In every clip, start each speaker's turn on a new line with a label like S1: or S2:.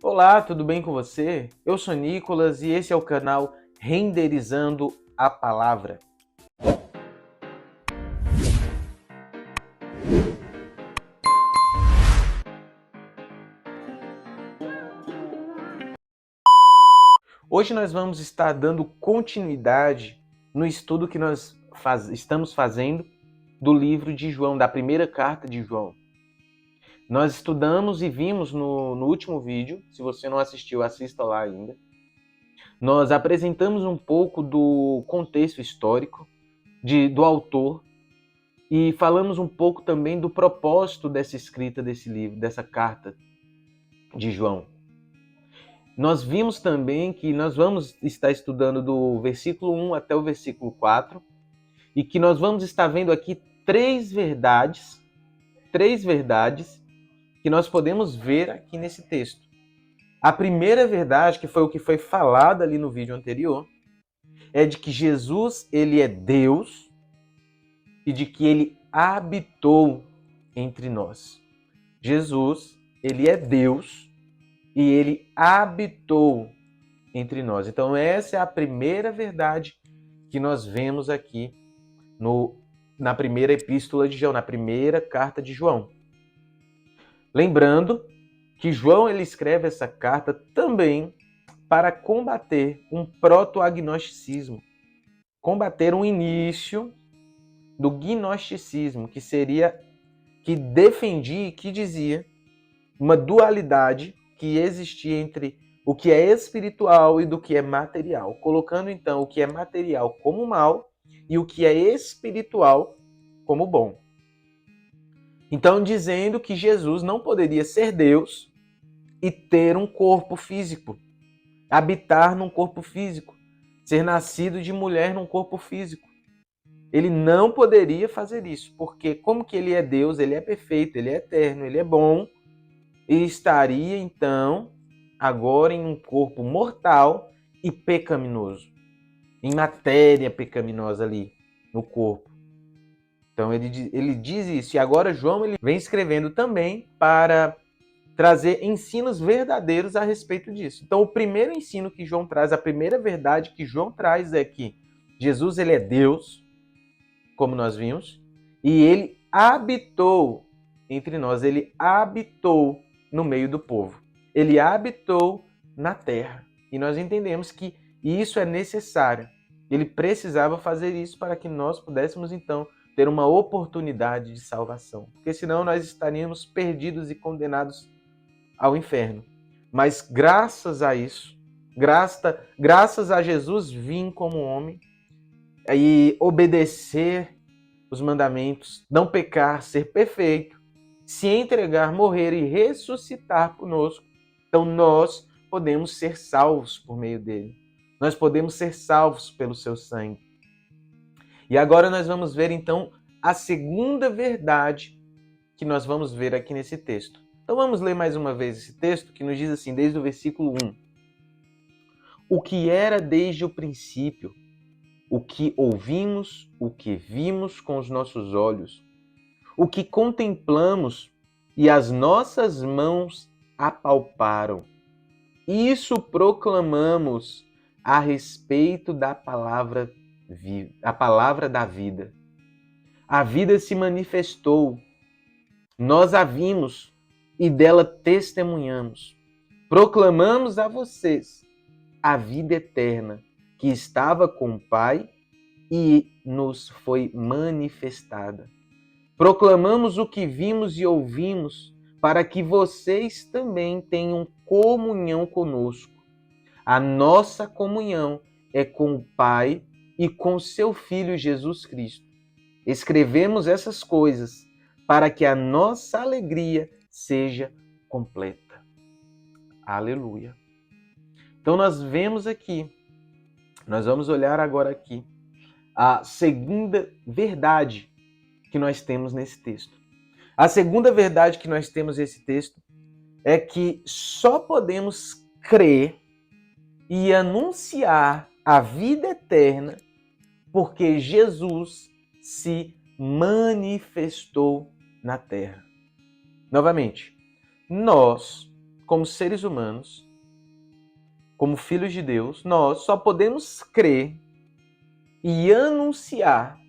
S1: Olá, tudo bem com você? Eu sou Nicolas e esse é o canal Renderizando a Palavra. Hoje nós vamos estar dando continuidade no estudo que nós estamos fazendo do livro de João, da primeira carta de João. Nós estudamos e vimos no último vídeo, se você não assistiu, assista lá ainda. Nós apresentamos um pouco do contexto histórico do autor e falamos um pouco também do propósito dessa escrita desse livro, dessa carta de João. Nós vimos também que nós vamos estar estudando do versículo 1 até o versículo 4 e que nós vamos estar vendo aqui três verdades que nós podemos ver aqui nesse texto. A primeira verdade, que foi o que foi falado ali no vídeo anterior, é de que Jesus, ele é Deus e de que ele habitou entre nós. Jesus, ele é Deus e ele habitou entre nós. Então essa é a primeira verdade que nós vemos aqui na primeira epístola de João, na primeira carta de João. Lembrando que João ele escreve essa carta também para combater um proto-agnosticismo, combater um início do gnosticismo, que defendia e que dizia uma dualidade que existia entre o que é espiritual e do que é material, colocando então o que é material como mal e o que é espiritual como bom. Então, dizendo que Jesus não poderia ser Deus e ter um corpo físico, habitar num corpo físico, ser nascido de mulher num corpo físico. Ele não poderia fazer isso, porque como que ele é Deus, ele é perfeito, ele é eterno, ele é bom, e estaria então agora em um corpo mortal e pecaminoso, em matéria pecaminosa ali no corpo. Então ele diz isso, e agora João ele vem escrevendo também para trazer ensinos verdadeiros a respeito disso. Então o primeiro ensino que João traz, a primeira verdade que João traz é que Jesus ele é Deus, como nós vimos, e ele habitou entre nós, ele habitou no meio do povo. Ele habitou na terra. E nós entendemos que isso é necessário. Ele precisava fazer isso para que nós pudéssemos, então, ter uma oportunidade de salvação. Porque senão nós estaríamos perdidos e condenados ao inferno. Mas graças a isso, graças a Jesus vir como homem e obedecer os mandamentos, não pecar, ser perfeito, se entregar, morrer e ressuscitar conosco, então nós podemos ser salvos por meio dele. Nós podemos ser salvos pelo seu sangue. E agora nós vamos ver então a segunda verdade que nós vamos ver aqui nesse texto. Então vamos ler mais uma vez esse texto que nos diz assim, desde o versículo 1. O que era desde o princípio, o que ouvimos, o que vimos com os nossos olhos, o que contemplamos e as nossas mãos apalparam. Isso proclamamos a respeito da palavra a palavra da vida. A vida se manifestou, nós a vimos e dela testemunhamos. Proclamamos a vocês a vida eterna que estava com o Pai e nos foi manifestada. Proclamamos o que vimos e ouvimos, para que vocês também tenham comunhão conosco. A nossa comunhão é com o Pai e com seu Filho Jesus Cristo. Escrevemos essas coisas para que a nossa alegria seja completa. Aleluia. Então nós vemos aqui, nós vamos olhar agora aqui, a segunda verdade que nós temos nesse texto. A segunda verdade que nós temos nesse texto é que só podemos crer e anunciar a vida eterna porque Jesus se manifestou na terra. Novamente, nós, como seres humanos, como filhos de Deus, nós só podemos crer e anunciar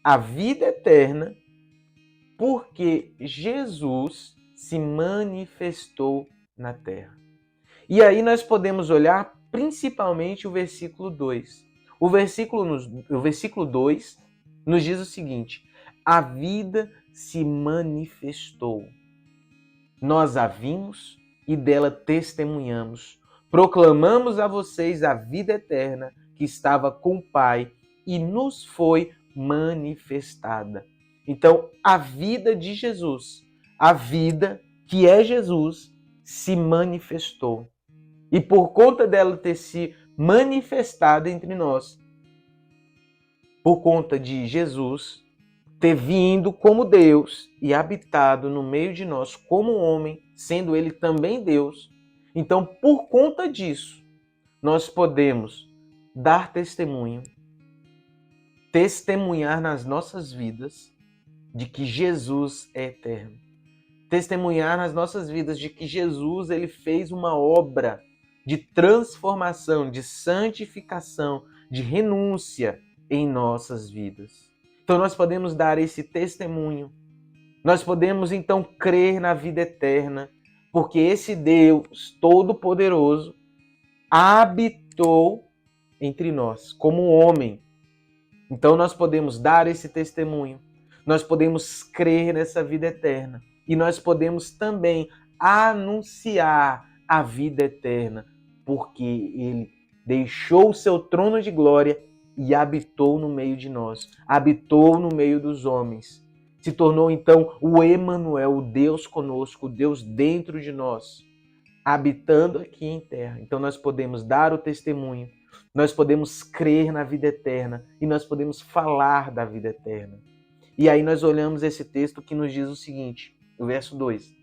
S1: a vida eterna porque Jesus se manifestou na terra. E aí nós podemos olhar principalmente o versículo 2. O versículo 2 nos diz o seguinte: a vida se manifestou. Nós a vimos e dela testemunhamos. Proclamamos a vocês a vida eterna que estava com o Pai e nos foi manifestada. Então, a vida de Jesus, a vida que é Jesus, se manifestou. E por conta dela ter se manifestado entre nós, por conta de Jesus ter vindo como Deus e habitado no meio de nós como homem, sendo ele também Deus, então, por conta disso, nós podemos dar testemunho, testemunhar nas nossas vidas de que Jesus é eterno. Testemunhar nas nossas vidas de que Jesus ele fez uma obra de transformação, de santificação, de renúncia em nossas vidas. Então nós podemos dar esse testemunho. Nós podemos então crer na vida eterna, porque esse Deus Todo-Poderoso habitou entre nós como homem. Então nós podemos dar esse testemunho. Nós podemos crer nessa vida eterna. E nós podemos também anunciar a vida eterna, porque ele deixou o seu trono de glória e habitou no meio de nós, habitou no meio dos homens. Se tornou então o Emanuel, o Deus conosco, o Deus dentro de nós, habitando aqui em terra. Então nós podemos dar o testemunho, nós podemos crer na vida eterna e nós podemos falar da vida eterna. E aí nós olhamos esse texto que nos diz o seguinte, o verso 2.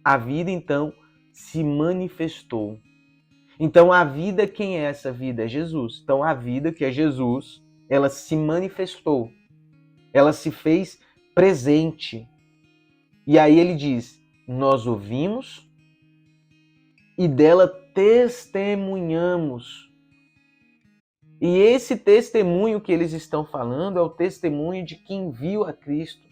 S1: A vida então se manifestou. Então a vida, quem é essa vida? É Jesus. Então a vida, que é Jesus, ela se manifestou. Ela se fez presente. E aí ele diz, nós ouvimos e dela testemunhamos. E esse testemunho que eles estão falando é o testemunho de quem viu a Cristo.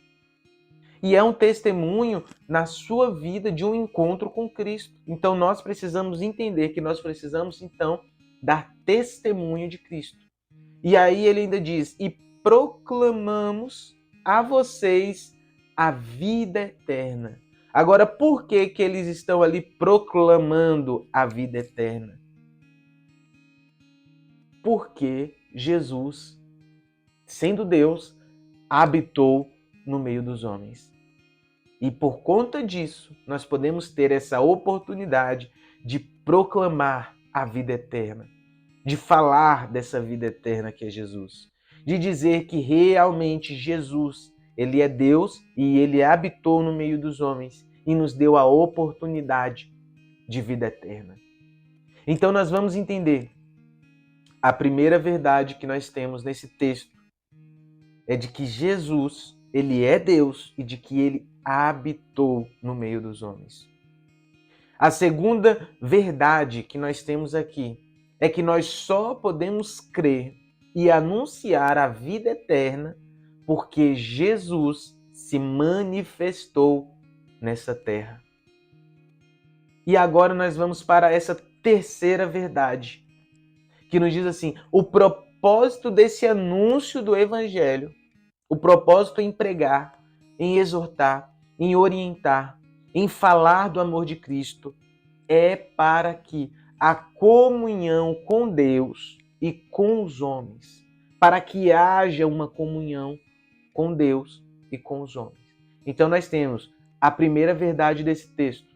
S1: E é um testemunho na sua vida de um encontro com Cristo. Então nós precisamos entender que nós precisamos então dar testemunho de Cristo. E aí ele ainda diz, e proclamamos a vocês a vida eterna. Agora, por que que eles estão ali proclamando a vida eterna? Porque Jesus, sendo Deus, habitou no meio dos homens. E por conta disso, nós podemos ter essa oportunidade de proclamar a vida eterna, de falar dessa vida eterna que é Jesus, de dizer que realmente Jesus, ele é Deus e ele habitou no meio dos homens e nos deu a oportunidade de vida eterna. Então nós vamos entender a primeira verdade que nós temos nesse texto é de que Jesus, ele é Deus e de que ele habitou no meio dos homens. A segunda verdade que nós temos aqui é que nós só podemos crer e anunciar a vida eterna porque Jesus se manifestou nessa terra. E agora nós vamos para essa terceira verdade, que nos diz assim, o propósito desse anúncio do Evangelho, o propósito em pregar, em exortar, em orientar, em falar do amor de Cristo, é para que a comunhão com Deus e com os homens, para que haja uma comunhão com Deus e com os homens. Então nós temos a primeira verdade desse texto,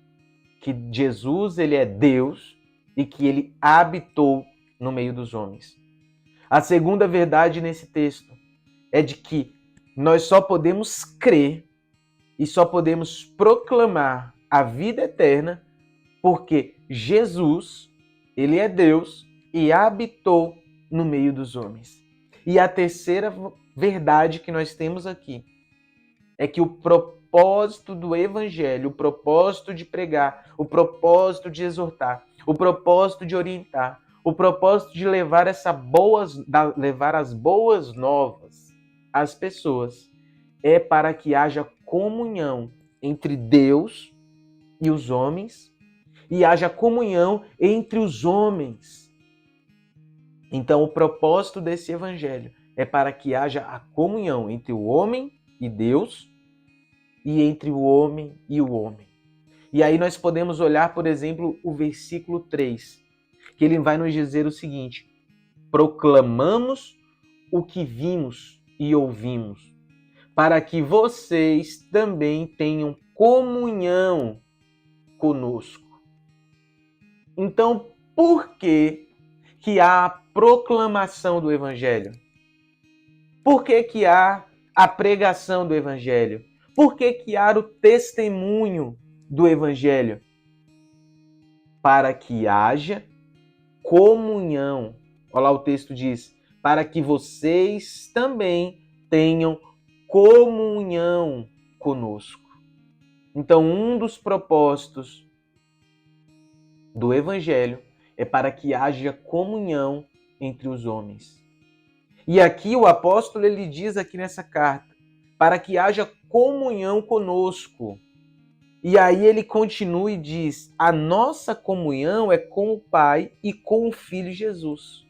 S1: que Jesus ele é Deus e que ele habitou no meio dos homens. A segunda verdade nesse texto é de que nós só podemos crer e só podemos proclamar a vida eterna porque Jesus, ele é Deus e habitou no meio dos homens. E a terceira verdade que nós temos aqui é que o propósito do evangelho, o propósito de pregar, o propósito de exortar, o propósito de orientar, o propósito de levar levar as boas novas às pessoas, é para que haja comunhão entre Deus e os homens e haja comunhão entre os homens. Então, o propósito desse evangelho é para que haja a comunhão entre o homem e Deus e entre o homem e o homem. E aí nós podemos olhar, por exemplo, o versículo 3, que ele vai nos dizer o seguinte: proclamamos o que vimos e ouvimos, para que vocês também tenham comunhão conosco. Então, por que há a proclamação do evangelho? Por que há a pregação do evangelho? Por que há o testemunho do evangelho? Para que haja comunhão. Olha lá o texto diz, para que vocês também tenham comunhão conosco. Então, um dos propósitos do evangelho é para que haja comunhão entre os homens. E aqui o apóstolo ele diz aqui nessa carta, para que haja comunhão conosco. E aí ele continua e diz, a nossa comunhão é com o Pai e com o Filho Jesus.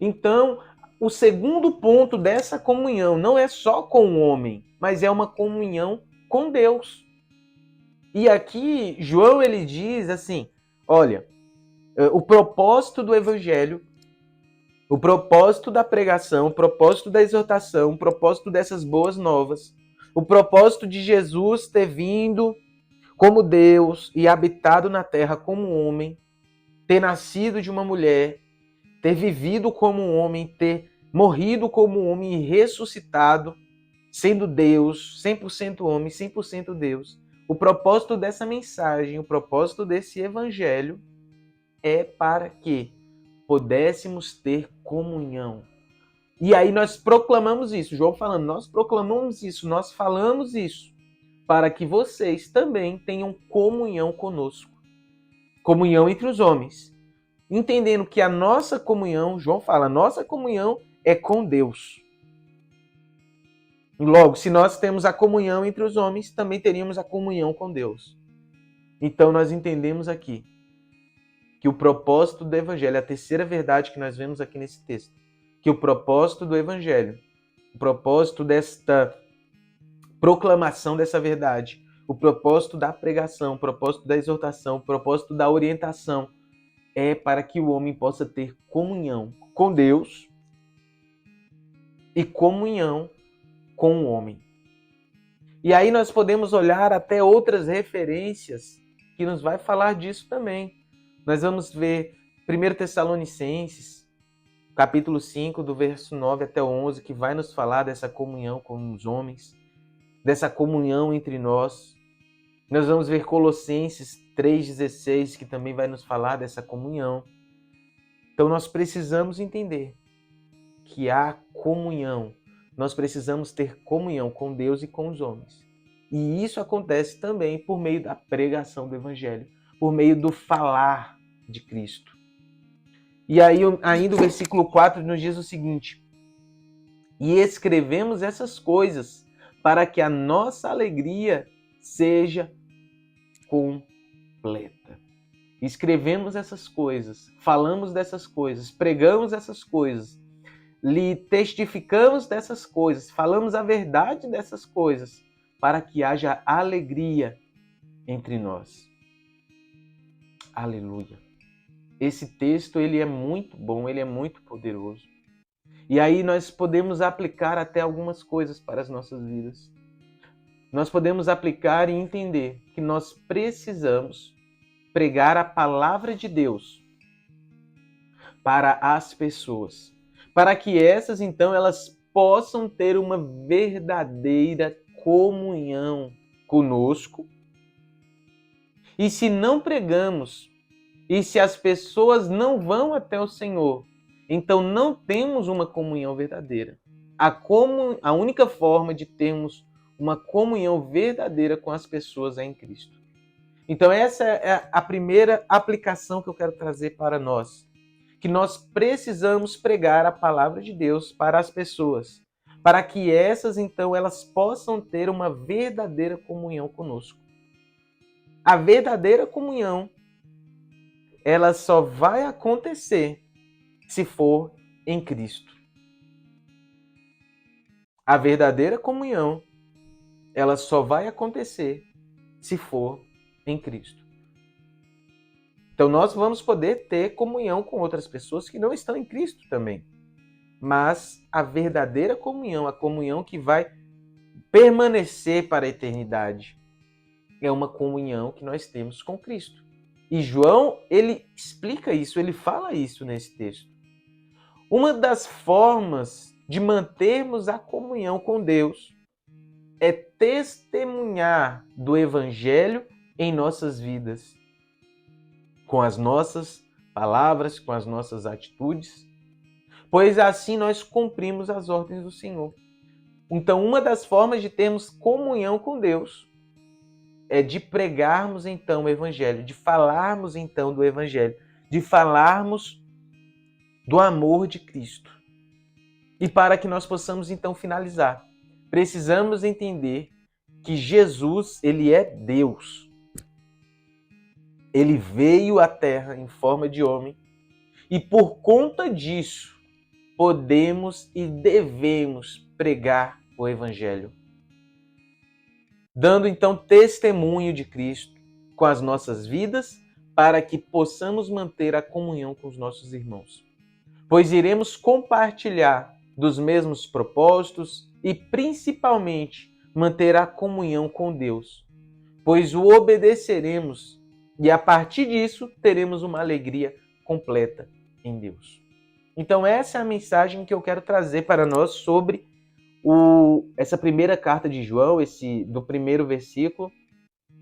S1: Então, o segundo ponto dessa comunhão não é só com o homem, mas é uma comunhão com Deus. E aqui João ele diz assim, olha, o propósito do evangelho, o propósito da pregação, o propósito da exortação, o propósito dessas boas novas, o propósito de Jesus ter vindo como Deus e habitado na terra como homem, ter nascido de uma mulher, ter vivido como um homem, ter morrido como um homem e ressuscitado, sendo Deus, 100% homem, 100% Deus. O propósito dessa mensagem, o propósito desse evangelho é para que pudéssemos ter comunhão. E aí nós proclamamos isso, João falando, nós proclamamos isso, nós falamos isso, para que vocês também tenham comunhão conosco. Comunhão entre os homens. Entendendo que a nossa comunhão, João fala, a nossa comunhão é com Deus. Logo, se nós temos a comunhão entre os homens, também teríamos a comunhão com Deus. Então nós entendemos aqui que o propósito do evangelho, a terceira verdade que nós vemos aqui nesse texto, que o propósito do evangelho, o propósito desta proclamação dessa verdade, o propósito da pregação, o propósito da exortação, o propósito da orientação, é para que o homem possa ter comunhão com Deus e comunhão com o homem. E aí nós podemos olhar até outras referências que nos vai falar disso também. Nós vamos ver 1 Tessalonicenses, capítulo 5, do verso 9 até 11, que vai nos falar dessa comunhão com os homens, dessa comunhão entre nós. Nós vamos ver Colossenses 3,16, que também vai nos falar dessa comunhão. Então nós precisamos entender que há comunhão. Nós precisamos ter comunhão com Deus e com os homens. E isso acontece também por meio da pregação do Evangelho, por meio do falar de Cristo. E aí ainda o versículo 4 nos diz o seguinte, e escrevemos essas coisas para que a nossa alegria seja completa. Escrevemos essas coisas, falamos dessas coisas, pregamos essas coisas, lhe testificamos dessas coisas, falamos a verdade dessas coisas, para que haja alegria entre nós. Aleluia. Esse texto ele é muito bom, ele é muito poderoso. E aí nós podemos aplicar até algumas coisas para as nossas vidas. Nós podemos aplicar e entender que nós precisamos pregar a palavra de Deus para as pessoas, para que essas então elas possam ter uma verdadeira comunhão conosco. E se não pregamos, e se as pessoas não vão até o Senhor, então não temos uma comunhão verdadeira. A única forma de termos uma comunhão verdadeira com as pessoas em Cristo. Então essa é a primeira aplicação que eu quero trazer para nós. Que nós precisamos pregar a palavra de Deus para as pessoas, para que essas, então, elas possam ter uma verdadeira comunhão conosco. A verdadeira comunhão, ela só vai acontecer se for em Cristo. A verdadeira comunhão, ela só vai acontecer se for em Cristo. Então nós vamos poder ter comunhão com outras pessoas que não estão em Cristo também. Mas a verdadeira comunhão, a comunhão que vai permanecer para a eternidade, é uma comunhão que nós temos com Cristo. E João, ele explica isso, ele fala isso nesse texto. Uma das formas de mantermos a comunhão com Deus é testemunhar do Evangelho em nossas vidas, com as nossas palavras, com as nossas atitudes, pois assim nós cumprimos as ordens do Senhor. Então, uma das formas de termos comunhão com Deus é de pregarmos então o Evangelho, de falarmos então do Evangelho, de falarmos do amor de Cristo. E para que nós possamos então finalizar, precisamos entender que Jesus, ele é Deus. Ele veio à Terra em forma de homem e por conta disso podemos e devemos pregar o Evangelho, dando então testemunho de Cristo com as nossas vidas para que possamos manter a comunhão com os nossos irmãos. Pois iremos compartilhar dos mesmos propósitos e principalmente manter a comunhão com Deus, pois o obedeceremos e a partir disso teremos uma alegria completa em Deus. Então essa é a mensagem que eu quero trazer para nós sobre essa primeira carta de João, do primeiro versículo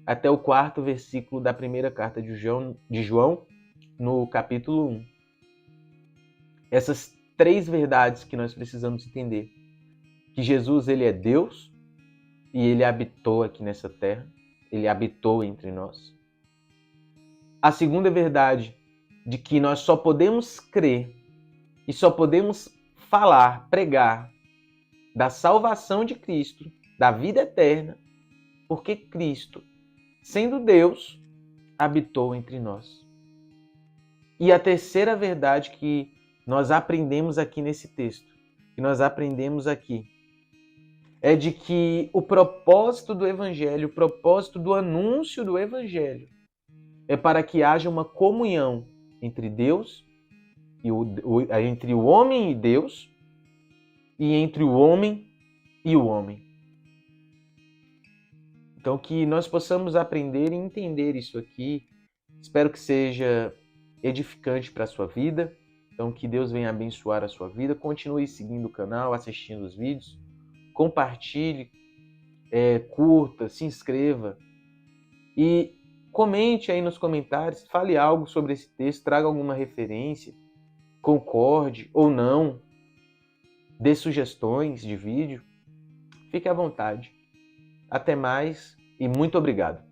S1: até o quarto versículo da primeira carta de João, no capítulo 1. Essas três verdades que nós precisamos entender. Que Jesus, ele é Deus e ele habitou aqui nessa terra, ele habitou entre nós. A segunda verdade, de que nós só podemos crer e só podemos falar, pregar da salvação de Cristo, da vida eterna, porque Cristo, sendo Deus, habitou entre nós. E a terceira verdade que nós aprendemos aqui nesse texto, que nós aprendemos aqui, é de que o propósito do Evangelho, o propósito do anúncio do Evangelho, é para que haja uma comunhão entre Deus, entre o homem e Deus, e entre o homem e o homem. Então, que nós possamos aprender e entender isso aqui. Espero que seja edificante para a sua vida. Então, que Deus venha abençoar a sua vida. Continue seguindo o canal, assistindo os vídeos. Compartilhe, curta, se inscreva. E comente aí nos comentários, fale algo sobre esse texto, traga alguma referência, concorde ou não, dê sugestões de vídeo. Fique à vontade. Até mais e muito obrigado.